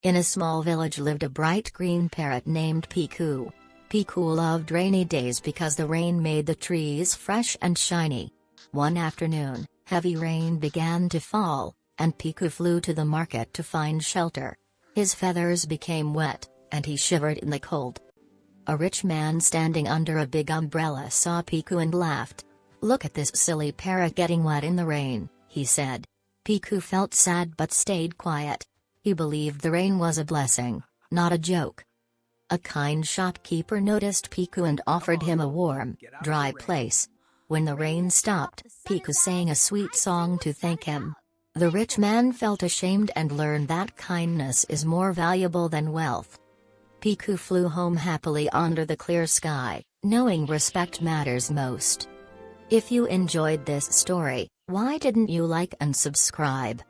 In a small village lived a bright green parrot named Piku. Piku loved rainy days because the rain made the trees fresh and shiny. One afternoon, heavy rain began to fall, and Piku flew to the market to find shelter. His feathers became wet, and he shivered in the cold. A rich man standing under a big umbrella saw Piku and laughed. "Look at this silly parrot getting wet in the rain," he said. Piku felt sad but stayed quiet. He believed the rain was a blessing, not a joke. A kind shopkeeper noticed Piku and offered him a warm, dry place. When the rain stopped, Piku sang a sweet song to thank him. The rich man felt ashamed and learned that kindness is more valuable than wealth. Piku flew home happily under the clear sky, knowing respect matters most. If you enjoyed this story, why didn't you like and subscribe?